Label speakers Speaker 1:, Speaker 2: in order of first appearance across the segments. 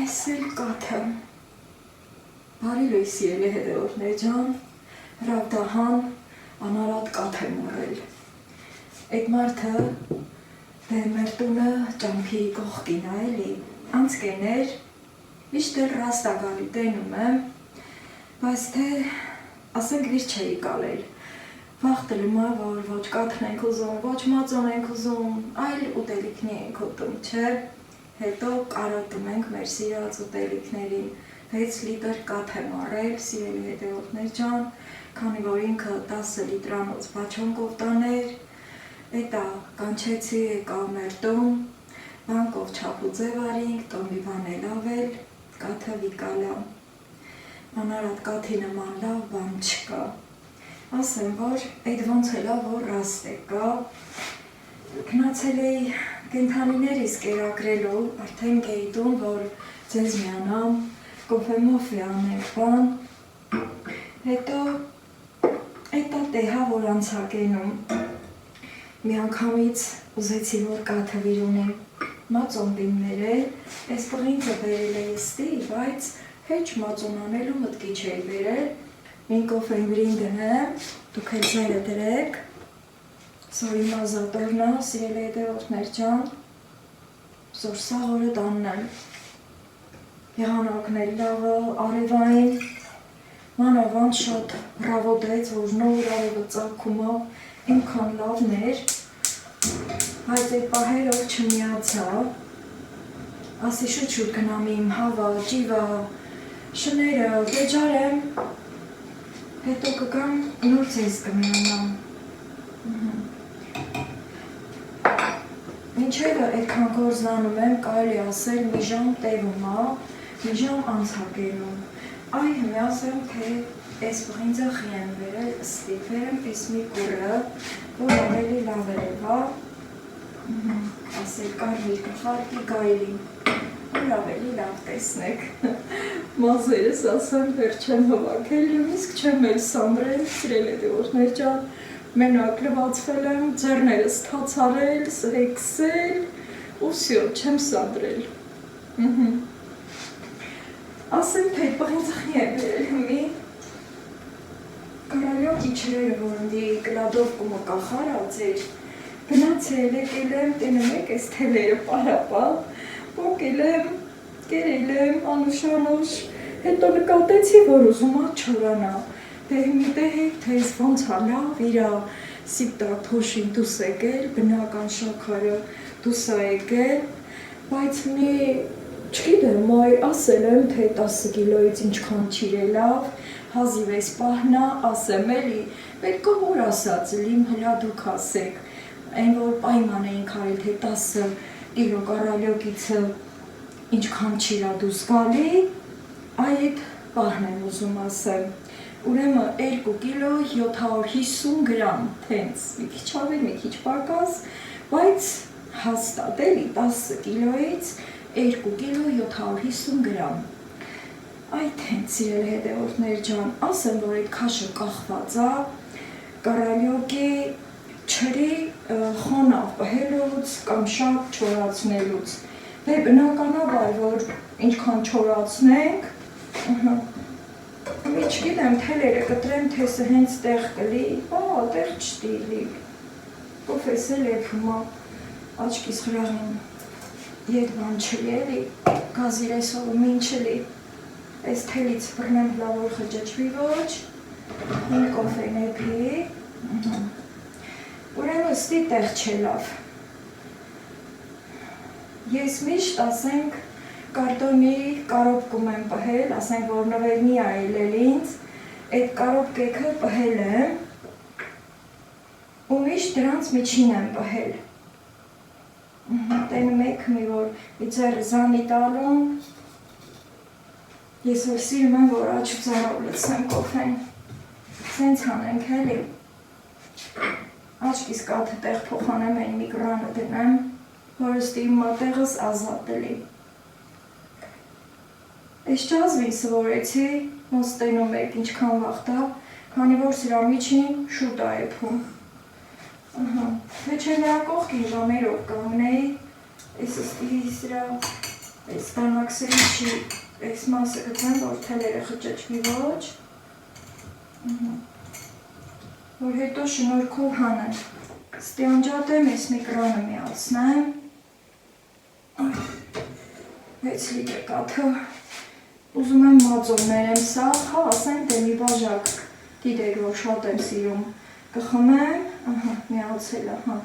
Speaker 1: Էս էլ կաթը։ Բարի լույս ելե հետևորդներ ջան, հրավդահան անարատ կաթ եմ ուռել։ Այդ մարդը մեր տունը ճամփի կողքին ա էլի, անցկեներ, միշտ էլ ռաստա գալի տենում եմ, բայց թե ասենք վիր չէի կալել։ Վախտել եմ, որ ոչ կաթն ենք ուզում, ոչ մածոն ենք ուզում, այլ ուտելիքնի ենք ուտում, չէ։ Հետո կարոտում ենք մեր սիրած ուտելիքներին, 6 լիտր կաթ եմ առել, սիրելի հետևորդներ ջան, քանի որ ինքը 10 լիտրանոց բաչոն կովտաներ, էտա կանչեցի եկա մեր տուն, բանկով չափուձև արինք, տոմի բան էլ ավել, կաթը վիկալա, անարատ կաթի նման լավ բան չկա, ասեմ, որ այդ ոնց էլա, որ ռաստ է կա, գնացել էի կենթանիներիս կերակրելու, արդեն գեյտում, որ ձեզ միանամ, կոֆե-մոֆե անենք բան, հետո էտա տեհա, որ անցակենում, մի անգամից ուզեցի, որ կաթը վիր ունեմ, մածոն դիմներ է, այս պղինձը բերել է եստի, բայց հեչ մածոն անելու մտքի չէի բերել, մին կոֆեն վրին դնեմ, դուք էլ ձերը դրեք, Սորի մազատորնա, սիրել է հետևորդներ ջան, սոր սաղ օրը տաննեմ, եղանակն էլ լավը, արևային, մանավան շատ ռավոդեց, որ նոր արևը ծակումա, ինքան լավներ, բայց այդ պահերով չմիացա, ասի շուտ գնամ իմ հավա, ջիվա, շները, գեջարեմ, հետո կգամ նոր ձեզ կմիանամ, Մինչև այդքան գործնանում եմ, կարելի ասել մի ժամ տևում ա, մի ժամ անցակենում, այ հիմի ասեմ, թե այս պղինձը խի եմ վերել, ստիպել եմ այս մի կուրը, որ ավելի լավ է, ասել կարմիր գլխարկի գայլին, որ ավելի լավ տեսնեք, մազերս ասեմ, վեր չեմ հվակել, իսկ չեմ էլ սամրել, սիրել հետևորդներ ջան, մենակ լվացվել եմ, ձեռներս թացարել, հեքսել, ու սյո, չեմ սադրել, ասեմ, թե պղինձը խի եմ վերել հիմի, կարալյոք իչրերը, որ ընդի կլադով կումը կախարած էր, գնացել եկել եմ, տենում եք ես թելերը պարապալ, ոգել եմ, կերել եմ, անուշ, հետո նկատեցի, որ ուզում ա չորանա, Դե հիմի տեհեք, թե ես ոնց ա լավ իրա սիպտակ թոշին դուս եկել, բնական շաքարը դուս ա եկել, բայց մի չգիտեմ, այ ասել եմ, թե 10 կիլոից ինչքան չիր է լավ, հազիվ ես պահնա, ասեմ էլի, պետք է որ ասած լիմ հլա դուք ասեք, այն որ պայման էինք արել, թե 10 կիլո կարալյոկիցը ինչքան չիրա դուս գալի, այ այդ պահն եմ ուզում ասեմ, Ուրեմն 2 կիլո 750 գրամ, թենց, մի քիչ ավելի, մի քիչ պակաս, բայց հաստատ էլի 10 կիլոից 2 կիլո 750 գրամ։ Այ թենց սիրել հետևորդներ ջան, ասեմ, որ այդ քաշը կախված ա, կարալյոկի չրի խոնավ պահելուց կամ շատ չորացնելուց։ Դե բնականաբար, որ ինչքան չորացնենք, Մի չգիտեմ, թելերը կտրեմ, թեսը հենց տեղ կլի, տեղ չտիլի, կոֆես էլ եփումա, աչքիս խրաղին ետ բան չլի էլի, գազիր այսօրը մին չլի, այս թելից բռնեմ լավոր խջջվի ոչ, հին կոֆեն եփի, ուրեմն ստի տեղ չէ լավ, ես միշտ ասենք, Կարտոնի կարոպկում եմ պահել, ասենք, որ նվերնի այլել ինձ, այդ կարոպկեքը պահել եմ, ու միշտ դրանց միջին եմ պահել։ Տենում եք մի, որ մի ձեր զանի տալում, ես որ սիրում եմ, որ աչ ու ձարով լցնեմ կոֆեն, սենց հանենք հելի, աչկիս կաթը տեղ փոխանեմ, այն մի գրանը դնեմ, որ ստի իմ մատեղս ազատելի։ Ես ճազվին սվորեցի, ոնց տենում եք ինչքան վաղտա, քանի որ սրա միջին շուտ ա եփում։ Մեջ է նրա կողքին ժամերով կանգնեի, ես ստի սրա Այս բանակսրիչի այս մասը գտեմ, որ թելերը խճճվի ոչ, որ հետո շնորհքով հանեմ, ստի անջատեմ, այս մի կրանը միացնեմ, 6 լիտր կաթը, ուզում եմ մածով ներեմ սա, հա ասեմ թե մի բաժակ, դիտեք որ շատ եմ սիրում, կխմեմ, միացել է, հա,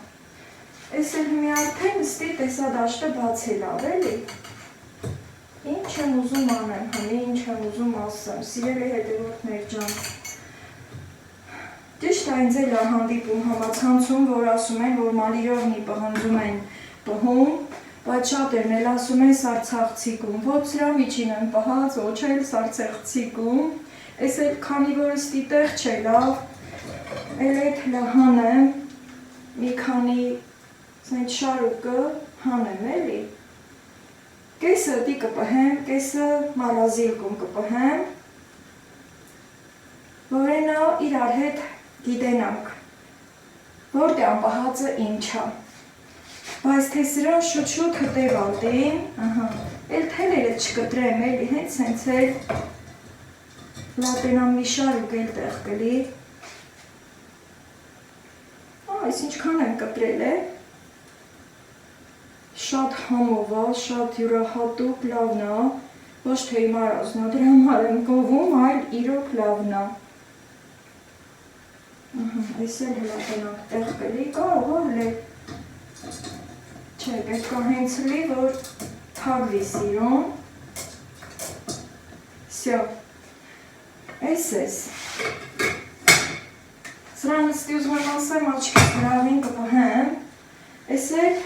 Speaker 1: այս էլ մի արդեն ստի տեսադաշտը բացել ավելի, ինչ եմ ուզում անեմ, հնի ինչ եմ ուզում ասեմ, սիրելի հետևորդներ ջան, ճիշտ այն ձել է հանդիպում համացանցում, որ ասում են, որ մալիրովնի պղնձում են պհում, բայց շատերն էլ ասում են սարցախցիկում, ոչ սրա միջին են պահած, ոչ էլ սարցախցիկում, այս էլ քանի որ ստի տեղ չէ լավ, էլ էդ հլա հանեմ, մի քանի սենց շարուկը հանեմ էլի, կեսը դի կպհեմ, կեսը մարազիլկում կպհեմ, որենա իրար հետ գիտենանք, որտե անպահածը ինչա, բայց թե սրան շուտ-շուտ հտևատին, էլ թելերը չկտրեմ էլի, հենց սենց էլ լատենամ մի շարուկ էլ տեղ կլի, այս ինչքան եմ կտրել է, շատ համով է, շատ յուրահատուկ լավն է, ոչ թե իմ արազն է, դրա համար եմ գովում, այլ իրոք լավն է, այս էլ հլատենանք տեղ կլի, կարող է չէ, պետք է հենց լի, որ թագվի սիրուն, սյո, այս ես, սրան ստի ուզում եմ ասեմ, աչքից լավին կպհեմ, այս էլ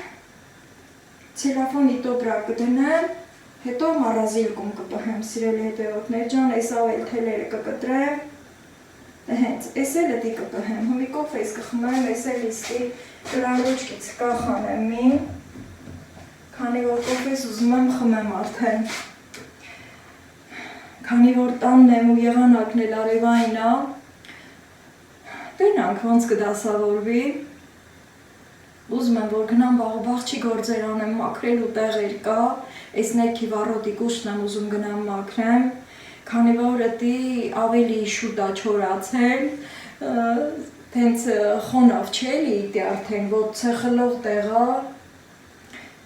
Speaker 1: ցելոֆանի տոպրակ կդնեմ, հետո մարազիլկում կպհեմ, սիրելի հետևորդներ ջան, այս ավել թելերը կկտրեմ, հենց, այս էլ էդի կպհեմ, հումի կոֆեյս կխմեմ, այս էլ իստի կրալոչկից կախանեմ մին, քանի որ կոֆեյս ուզում եմ խմեմ արդեն, քանի որ տանն եմ ու եղանակն էլ արևային է, տենանք ոնց կդասավորվի, ուզում եմ, որ գնամ բաղչի գործեր անեմ, մաքրելու տեղեր կա, այս ներքի վառոտի կուշն եմ ուզում գնամ մաքրեմ, քանի որ էդի ավելի շուտ է չորացել, տենց խոնավ չէ էլի իդի արդեն, որ ցխլող տեղա,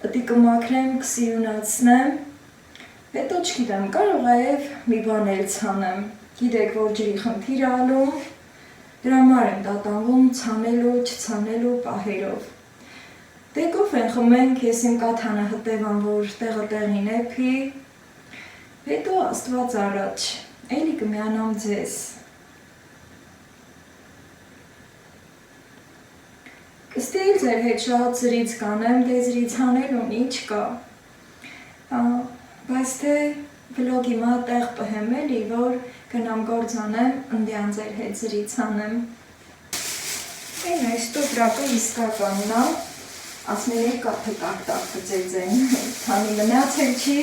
Speaker 1: էդի կմաքրեմ, կսիրունացնեմ, հետո չգիտեմ, կարող է մի բան էլ ցանեմ, գիտեք, որ ջրի խնդիր ալում, դրա համար եմ տատանվում ցանելու, չցանելու պահերով։ Դե կոֆեն խմենք, ես իմ կաթանը հտևան, որ տեղը տեղին էփի, հետո աստված առաջ, էլի կմիանամ ձեզ։ Կստի էլ ձեր հետ շատ զրից կանեմ, դե զրից հանելուն ինչ կա, բայց թե վլոգի մա տեղ պհեմ էլի, որ գնամ գործ անեմ, ընդյան ձեր հետ զրից անեմ։ Այն այս տոպրակը իսկականն է, ասմերել կապը տակ-տակ կծեծեն, քանի մնացել չի,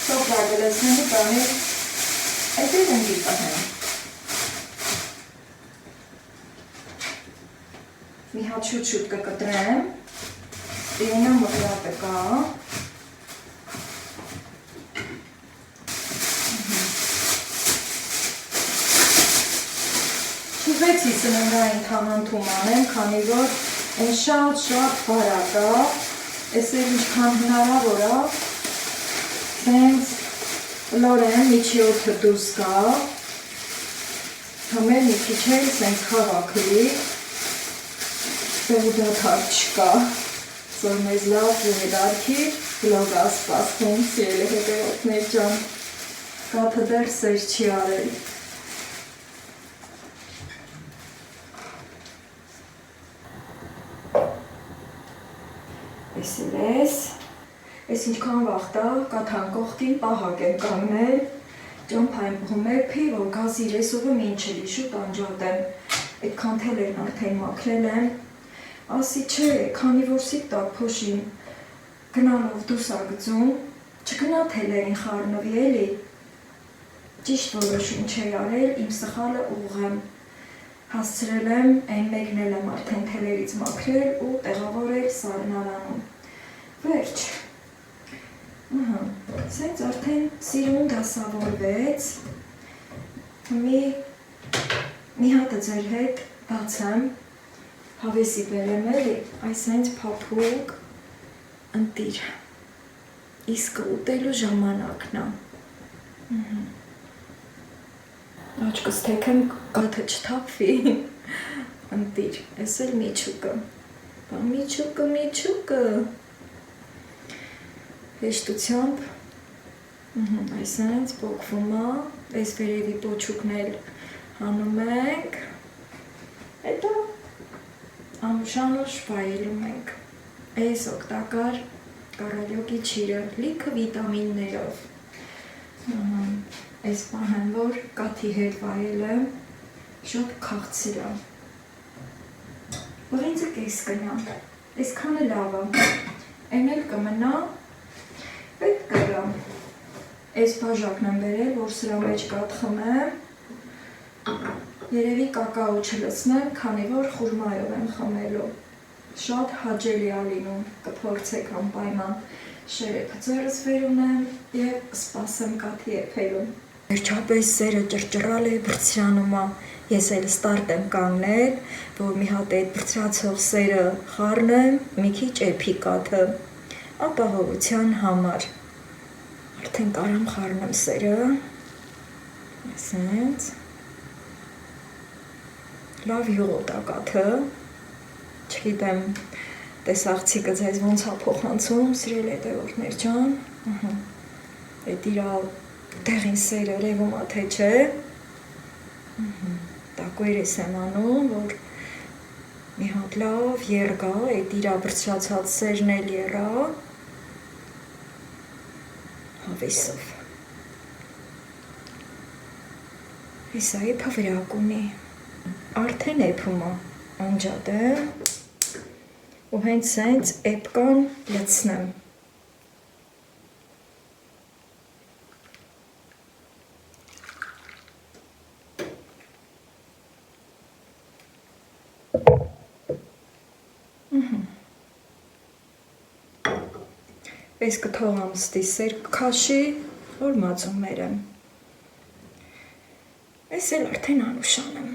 Speaker 1: տոպրակը լսնելու կանել, այդ էլ ընդի պհեմ։ Մի հատ շուտ-շուտ կկտրեմ, դինա մոտրատը կա, Չուզեցի սննդային թաղանթում անեմ, քանի որ են շատ բարակ է, ես էլ ինչքան հնարավոր է, սենց լորեն միջի օդը դուրս կա, համել մի քիչ էլ սենց խաղակլի, դեղուդաթար չկա, որ մեզ լավ ուղիդարքի վլոգ ասպասքում, սիրելի հետևորդներ ջան, կաթը դեռ սեր չի արել։ Ես էլ ես ինչքան վաղտա կաթան կողքին պահակ եմ կանգնել, ճամփային պղում էփի, որ գազի ռեսովը մինչ էլի շուտ անջատեմ, այդքան թելերն արդեն մաքրել եմ, ասի չէ, քանի որ սիտ տակ փոշին գնալով դուրս ագծում, չգնա թելերին խառնվի էլի, ճիշտ որոշում չէ արել, իմ սխալը ուղղեմ, հասցրել եմ, այն մեկն էլ եմ արդեն թելերից մաքրել ու տեղավորել սառնարանում, վերջ, Սենց արդեն սիրուն դասավորվեց, մի հատը ձեր հետ բացեմ, հավեսի բերեմ էլի, այս հենց փափուկ ընտիր, իսկ ուտելու ժամանակն է, աչկս թեքեմ կաթը չթափվի, ընտիր, ես էլ միչուկը, միչուկը, հեշտությամբ, այս հենց պոկվում է, այս վերևի պոչուկն էլ հանում ենք, հետո անուշ վայելում ենք, այս օգտակար կարալյոկի չիրը, լիքը վիտամիններով, այս պահեմ, որ կաթի հետ վայելեմ, շատ քաղցր է, որ ինձը կես կնա, այս քանը լավ է, են էլ կմնա, պետք կգա, այս բաժակն եմ բերել, որ սրա մեջ կաթ խմեմ, երևի կակաո չլցնեմ, քանի որ խուրմայով եմ խմելու, շատ հաճելի է լինում, կփորձեք անպայման, շերեփը ձեռս վեր ունեմ և սպասեմ կաթի եփելուն։ Վերջապես սերը ճռճռալ է, բրձրանում է, ես էլ ստարտ եմ կանգնել, որ մի հատ այդ բրձրացող սերը խառնեմ, մի քիչ էփի կաթը, ապահովության համար։ Արդեն կարամ խառնեմ սերը, այսենց, լավ յուղոտ է կաթը, չգիտեմ, տեսաղցիկը ձեզ ոնց է փոխանցում, սիրել հետևորդներ ջան, այդ իրա դեղին սերը լևում է թե չէ, տակույրես եմ անում, որ մի հատ լավ եռգա, այդ իրա բրձրացած սերն էլ եռա, հավեսով, հեսա եփը վրակ ունի, արդեն եփում է, անջատ է, ու հենց սենց էպկան լցնեմ, Ես կթողամ ստի սեր կքաշի, որ մածում մերեմ, ես էլ արդեն անուշան եմ,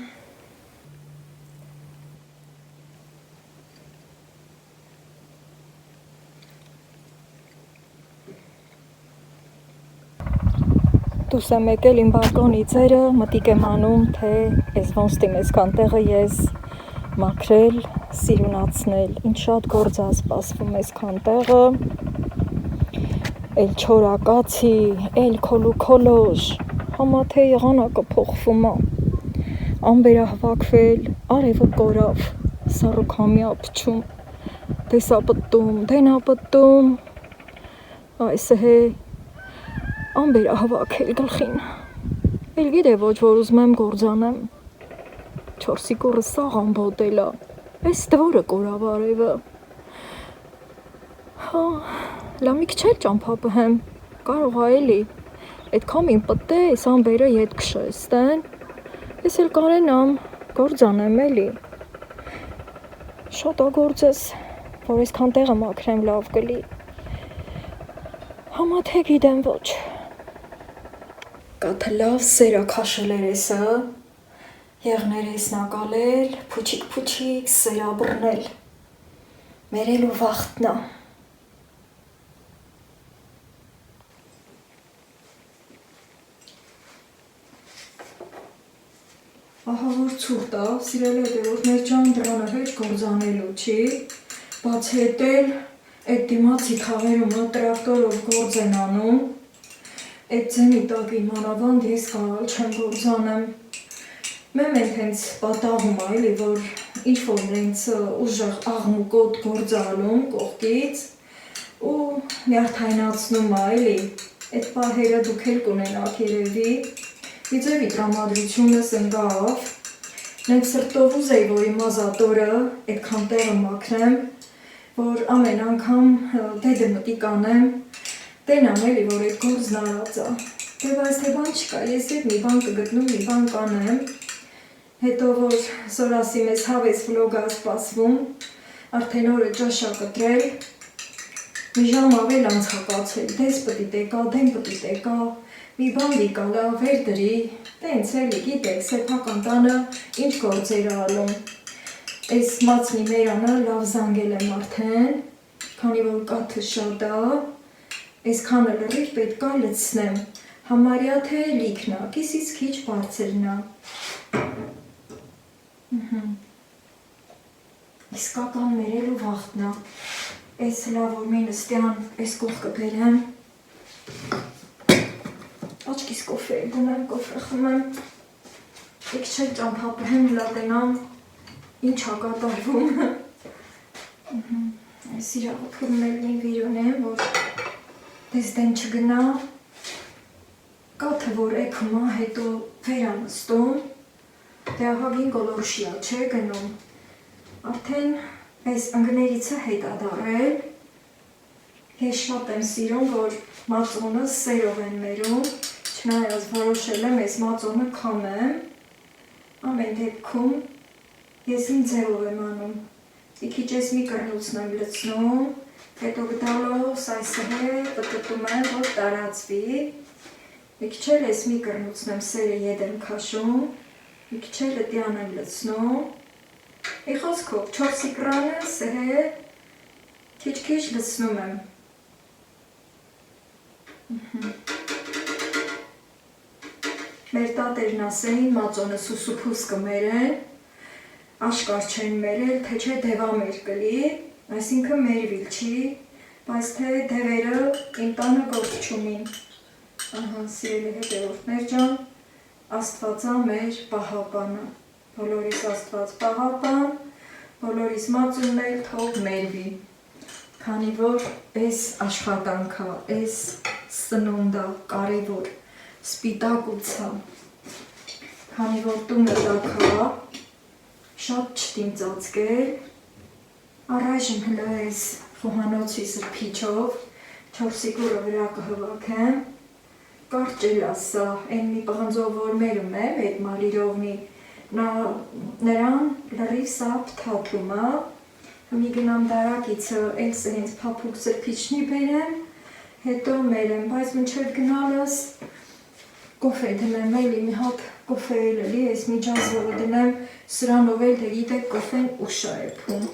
Speaker 1: դուս եմ եկել իմ բալկոնի ձերը, մտիկ եմ անում, թե ես ոնստիմ այսքան տեղը ես մաքրել, սիրունացնել, ինչ շատ գործ է սպասվում այսքան տեղը, էլ չորակացի, էլ քոլուքոլոշ, համա թե եղանակը փոխվում է, ամբեր է հավաքվել, արևը կորավ, սառուքամյա փչում, դեսա պտտում, դենա պտտում, այսը հե ամբեր է հավաքել գլխին, էլ գիտե ոչ որ ուզում եմ գործանեմ, չորսի կուրը սաղ ամբոտել է, այս դվորը կորավ արևը, լամիք չել ճամփապհեմ, կարող է էլի, այդքան իմ պտտե, այս ամբերը ետ քշեստեն, ես էլ կարենամ, գործանեմ էլի, շատ ագործես, որ այսքան տեղը մաքրեմ լավ կլի, համա թե գիտեմ ոչ, կաթը լավ սերա քաշել էր էսը, եղներ էսն ակալել, փուչիկ, սերա բռնել, մերելու վախտնա, ահա որ ցուրտ է, սիրելի հետևորդներ ջան, դրանը հեչ գործանելու չի, բաց հետ էլ այդ դիմացի թաղերումը տրակտորով գործ են անում, այդ ձենի տակին մանավանդ ես կարալ չեմ գործանեմ, մեմ են հենց պատաղում է, էլի, որ ինչ-որ նենց ուժեղ աղմուկոտ գործ անում կողքից ու նյարդայնացնում է, էլի, այդ պահերը դուք էլ կունենաք երևի, Իձևի տրամադրությունս ընգավ, նենց սրտով ուզեի, որ իմ ազատորը այդքան տեղը մաքրեմ, որ ամեն անգամ դեդը մտիկ անեմ, տենամ էլի, որ այդ գործն արած է, դե բայց թե բան չկա, ես ետ մի բան կգտնում, մի բան կանեմ, հետո որ Սորասի մեզ հավես վլոգա սպասվում, արդեն օրը ճաշա կտրել, մի ժամ ավել անցկացել, դես պտի տեկա, դեն պտի տեկա, մի բան լիկալա, վեր դրի, տենց էլի գիտեք, սեփական տանը ինչ գործեր ալում։ Այս մացնի մերանը լավ զանգել եմ արդեն, քանի որ կաթը շատ է, այսքանը լրիվ պետք է լցնեմ, համարյա թե լիքն է, կիսից քիչ բարձրն է։ Իսկական մերելու վաղտնա, այս լավ որ մի նստյան, այս կողքը բերեմ, աչքիս կոֆե գունեմ, կոֆե խմեմ, եկ չել ճամփապրեմ լատենամ, ինչ հակատարվում, այս իրաղապուրն էլ մի վիրունեմ, որ դես դեն չգնա, կաթը որ էքում է, հետո վերանստում, դե ահագին գոլորշիա չէ գնում, արդեն այս ընգներիցը հետ ադարել, ես շատ եմ սիրում, որ մածոնը սերով են մերում, չնայած որոշել եմ այս մածոնը քամեմ, ամեն դեպքում ես իմ ձևով եմ անում, մի քիչ ես մի կռնուցն եմ լցնում, հետո գտալով սայսը պտտում եմ, որ տարածվի, մի քիչ էլ ես մի կռնուցն եմ սերը եդ եմ քաշում, մի քիչ էլ լտյան եմ լցնում, Ի խոսքով, 4 կրանը սեհե քիչ-քիչ լցնում եմ։ Մեր տատերն ասեին մածոնը սուսուփուս կմերեն, աշկար չեն մերել, թե չէ դևամեր կլի, այսինքն մերվիլ չի, բայց թե դևերը իմ տանը գործ չունին։ Ահա, սիրելի հետևորդներ ջան, Աստվածա մեր պահապանը։ Բոլորիս Աստված պահապան, բոլորիս մածունն էլ թող մերվի, քանի որ այս աշխատանքա, այս սնունդա կարևոր, սպիտակուցա, քանի որ տունը տակա, շատ չտիմ ծածկել, առայժմ հլը այս խոհանոցի սրբիչով, 4 կուրը վրա կհվակեմ, կարճ էլ ասա, են մի պղնձով որ մերում եմ, այդ մալիրովնի, նրան լրիվ սա պթաթում է, մի գնամ դարակիցը էլսը հենց պապուկ սրպիչնի բերեմ, հետո մերեմ, բայց մինչև գնալս կոֆե դնեմ, էլի մի հատ կոֆե էլի, ես մի ջազվորը դնեմ, սրանով էլ դե գիտեք կոֆեն ուշ է էփում։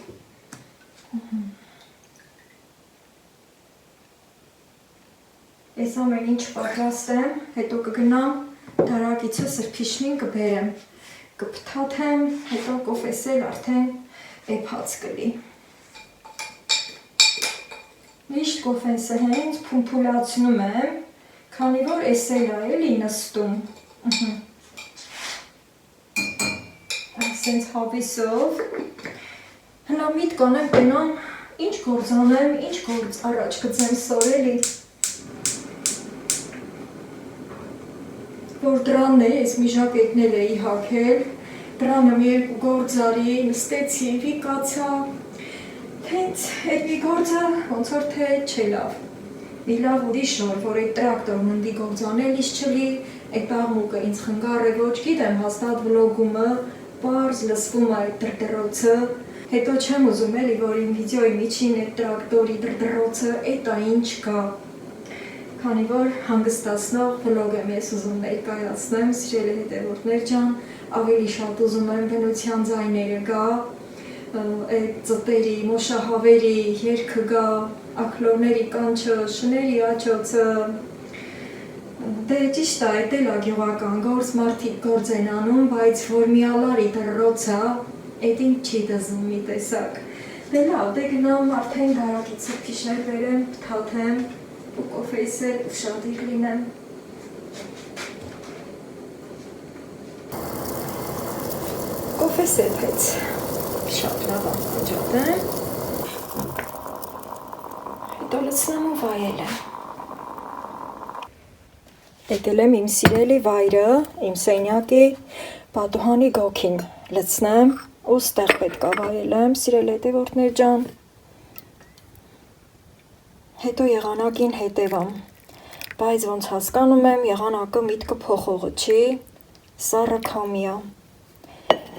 Speaker 1: Ես ամեն ինչ պատրաստեմ, հետո կգնամ դարակիցը սրպիչնին կբերեմ, կպթաթեմ, հետո կոֆես էլ արդեն էփած կլի։ Միշտ կոֆենսը հենց փումփուլացնում եմ, քանի որ էս էլ է էլի նստում։ Այսենց հավիսով, հնա միտ կանեմ կենամ, ինչ գործ անեմ, ինչ գործ առաջ գծեմ սորելի։ Որ դրանն է, ես մի ժակետնել էի հագել, դրանը մի երկու գործարի, նստեցի, վիկացա, թենց այդ մի գործը ոնց որ թե չէ լավ, մի լավ ուրիշ նոր, որ այդ տրակտորն ընդի գործանելիս չլի, այդ աղմուկը ինձ խնգար է, ոչ գիտեմ, հաստատ վլոգումը, պարզ լսվում է այդ դրդրոցը, հետո չեմ ուզում էլի, որ իմ վիդեոյի միջին այդ տրակտորի դրդրոցը, էտա ինչ կա, քանի որ հանգստացնող վլոգ եմ ես ուզում ներկայացնեմ, սիրելի հետևորդներ ջան, ավելի շատ ուզում եմ բնության ձայները գա, այդ ծտերի, մոշահավերի երգը գա, աքլորների կանչը, շների աչոցը, դե ճիշտ է, այդ էլ է գյուղական գործ, մարդիկ գործ են անում, բայց որ մի ալարի դրրոցա, այդ ինչ չի դզում մի տեսակ։ Դե լավ, դե գնամ արդեն դարակից սրբիչներ բերեմ, պթաթեմ, ու կոֆեիս էլ ուշադիր լինեմ։ Կոֆես էփեց, շատ լավ անջատեմ, հետո լցնեմ ու վայել եմ։ Եկել եմ իմ սիրելի վայրը, իմ սենյակի պատուհանի գոգին լցնեմ ու ստեղ պետք է վայելեմ, սիրելի հետևորդներ ջան։ Հետո եղանակին հետևամ, բայց ոնց հասկանում եմ, եղանակը միտքը փոխողը չի, սառը քամիա,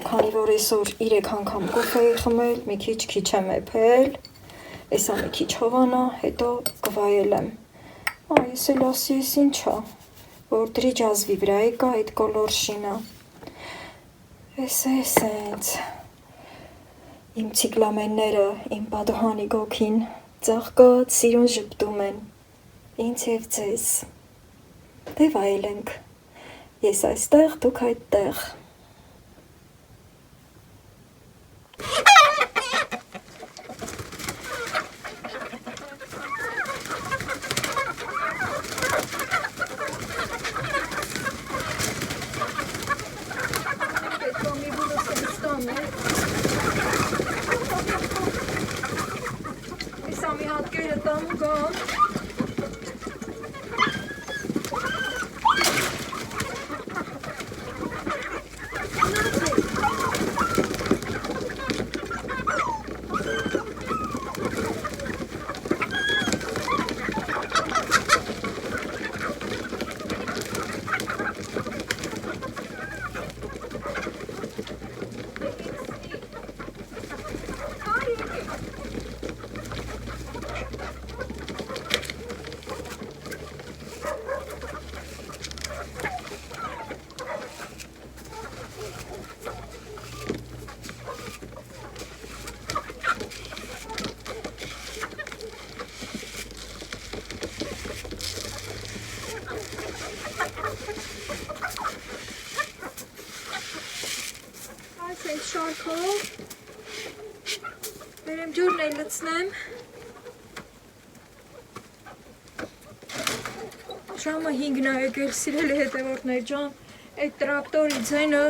Speaker 1: քանի որ այսօր 3 անգամ կոֆե էի խմել, մի քիչ եմ էփել, Էսա մի քիչ հովանա, հետո կվայելեմ։ Ես էլ ասի ես ինչա, որ դրի ջազվի վրա եկա այդ կոլորշինը։ Էս էնց։ Իմ ցիկլամենները, իմ պատուհանի գոգին, ծաղկոտ սիրուն ժպտում են, ինձ և ձեզ։ Դե վայելենք, ես այստեղ, դուք այդտեղ։ Շարքով, վերեմ ջուրն էլ լցնեմ, ժամը 5-ն է եկել, սիրելի հետևորդներ ջան, այդ տրակտորի ձայնը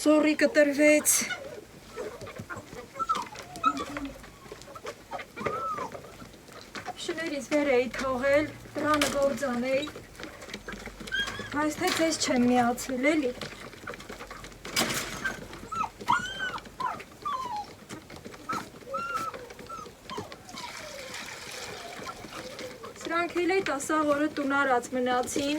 Speaker 1: զոռի կտրվեց, շներից վեր էի թողել, դրանը գործան էի, բայց թե ձեզ չեմ միացել, էլի։ Սրանք էլ այդ ասաղ օրը տուն արած մնացին։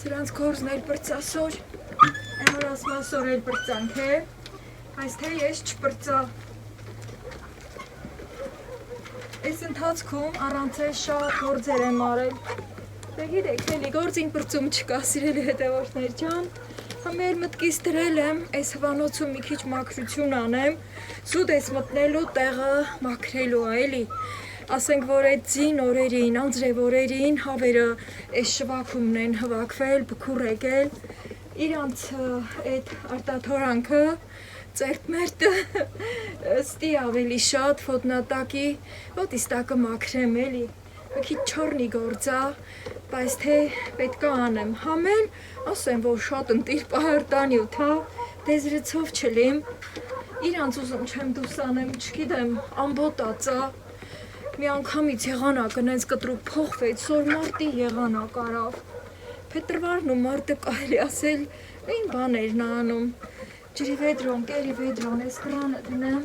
Speaker 1: Սրանց կորզն էլ պրծասոր, էմոր ասմասոր էլ պրծանք է, այս թե ես չպրծա։ Այս ընթացքում առանց է շատ գործեր եմ արել, դե գիտեք, էլի գործին պրծում չկա, սիրելի հետևորդներ ջան, համեր մտքիս դրել եմ, այս հվանոցում մի քիչ մաքրություն անեմ, սուտ ես մտնելու տեղը մաքրելու էլի, ասենք, որ այդ ձին օրերին, անձրև օրերին հավերը այս շվակումն են հվակվել, բքուր եկել, իրանց այդ արտաթորանքը ծերտմերտը ստի ավելի շատ ոտնատակի, ոտիս տակը մաքրեմ էլի, մի քիչ չորնի գործա, բայց թե պետք է անեմ, համել, ասեմ, որ շատ ընտիր պահարտանյութ, դեզրեցով չլիմ, իրանց ուզում չեմ դուս անեմ, չգիտեմ, ամբոտացա, մի անգամից եղանակը նենց կտրուկ փոխվեց, սոր մարտի եղանակ արավ, փետրվարն ու մարտը կարելի ասել, այն բաներն անում, ջրի վեդրոն, կերի վեդրոն, ես կրանը դնեմ,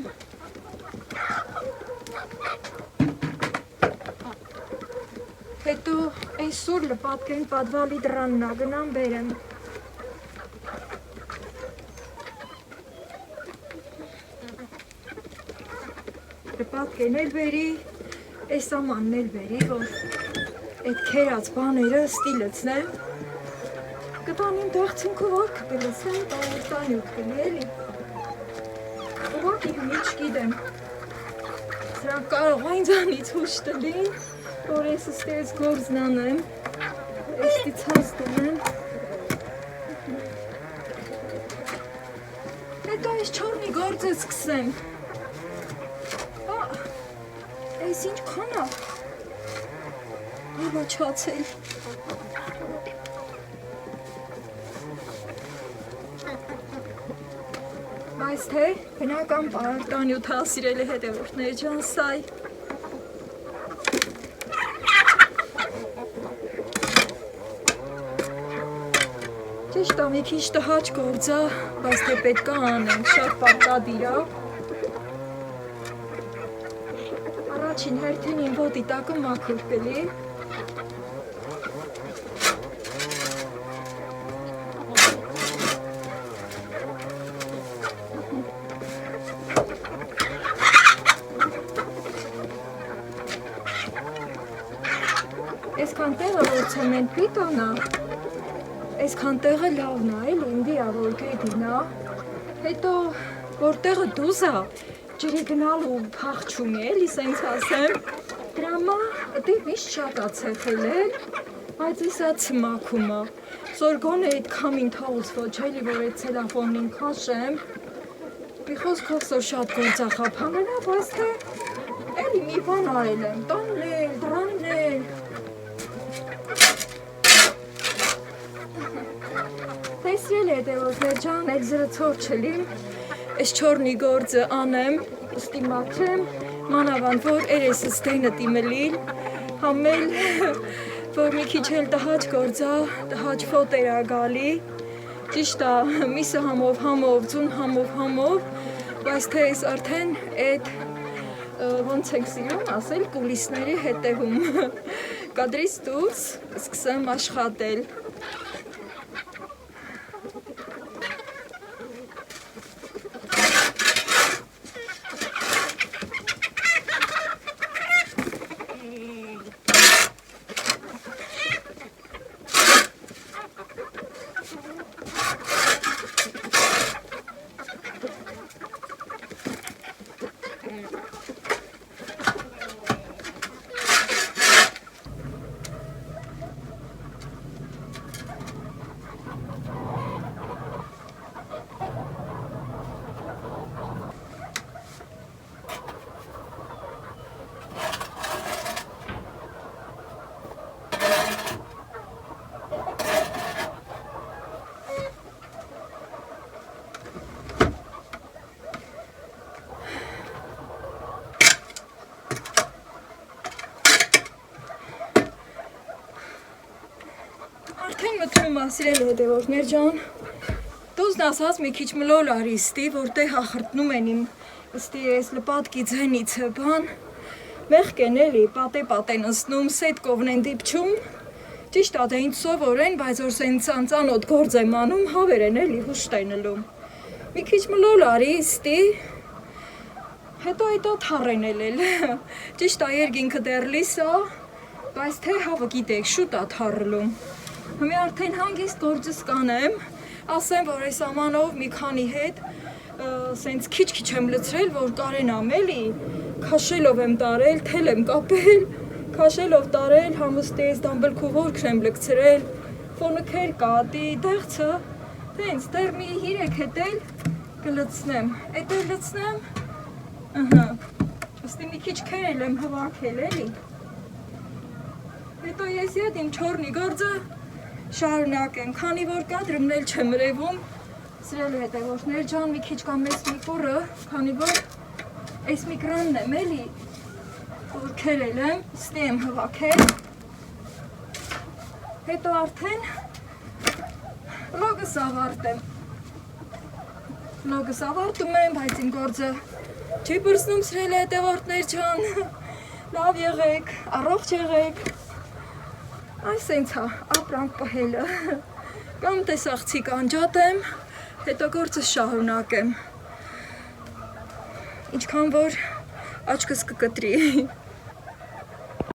Speaker 1: հետո այսօր լպատկեն պատվալի դրաննա գնամ բերեմ, լպատկեն էլ բերի, այս ամանն էլ բերի, որ այդ կերած բաները ստիլեցնեմ, կտանին դեղցինքով արքը կլսեմ, տանյուտ կլի էլի, ուղակի մի չգիտեմ, սրանք կարող այնձանից հուշ տլին, որ ես ստեղից գործն անեմ, էստի ցաստում եմ, հետո այս չորնի գործը սկսեմ, այս ինչ քանա, հավաչացել, Բայց թե բնական պարտանյութ սիրելի հետևորդներ ջան, սայ ճիշտ է մի քիչ տհաճ գործ է, բայց թե պետք է անենք, շատ պարտադիր է։ Առաջին հերթին իմ ոտի տակը մաքուր կլի։ Այսքան տեղը որ ցեմենտ պիտանա, այսքան տեղը լավն է, էլի ինձ է որ գետինա։ Հետո որտեղը դուզ է, ջրի գնալու փախչում է, էլի սենց ասեմ։ Դրամա դե միշտ շատ է ցեխել էլ, բայց իսա ցմակում է։ Զորգոնը այդ քամին թաղուց ոչ էլի որ այդ ցելոֆոնին քաշեմ։ Մի խոսքով սոր շատ գործախափանել է, բայց թե էլի մի բան արել եմ, տաննել, դրաննել։ Տեսրել է դեվոզներ ջան, այդ զրծոր չլիմ, այս չորնի գործը անեմ, ուստի մաչեմ, մանավանդ որ երեսս դենը տիմելիլ, համել, որ մի քիչ էլ տհաճ գործա, տհաճ ֆոտեր ա գալի, ճիշտ ա, միսը համով, ձուն համով, բայց թե ես արդեն այդ ոնց ենք սիրում ասել կուլիսների հետևում, կադրից դուրս սկսեմ աշխատել։ Արդեն մտնում ասիրել հետևորդներ ջան, դուզն ասած մի քիչ մլոլ արի ստի, որտեղ հախրտնում են իմ ստի ես լպատկի ձենիցը բան, մեղք են էլի, պատե նստնում, սետ կովնեն դիպչում, ճիշտ ա թե ինձ սովոր են, բայց որ սենց անծանոտ գործ եմ անում, հավեր են էլի հուշտ են ըլում, մի քիչ մլոլ արի ստի, հետո այտա թարեն էլ, ճիշտ ա երգինքը դեռ լիս ա, բայց թե հավը գիտեք, շուտ ա թարլում, Հիմի արդեն հանգիստ գործս կանեմ, ասեմ, որ այս ամանով մի քանի հետ սենց քիչ եմ լցրել, որ կարենամ էլի, քաշելով եմ տարել, թել եմ կապել, քաշելով տարել, համստի այս դամբլքու որքր եմ լկցրել, ֆոնը քեր կատի, դեղցը, տենց, դեր մի 3 հետ էլ կլցնեմ, էդ էլ լցնեմ, ըստի մի քիչ քերել եմ հվանքել էլի, հետո ես ետ իմ չորնի գործը շարունակեմ, քանի որ կադրումն էլ չեմ ռևում, սրել հետևորդներ ջան, մի քիչ կամ ես մի կուրը, քանի որ այս միկրանն եմ էլի, որ քերել եմ, ստի եմ հվակել, հետո արդեն վլոգս ավարտում եմ, բայց իմ գործը չի բրսնում սրել հետևորդներ ջան, լավ եղեք, առողջ եղեք, Այս սենց հա, ապրանք պահելը, կամ տեսաղցիկ անջատեմ, հետո գործս շահունակեմ, ինչքան որ աչքս կկտրի։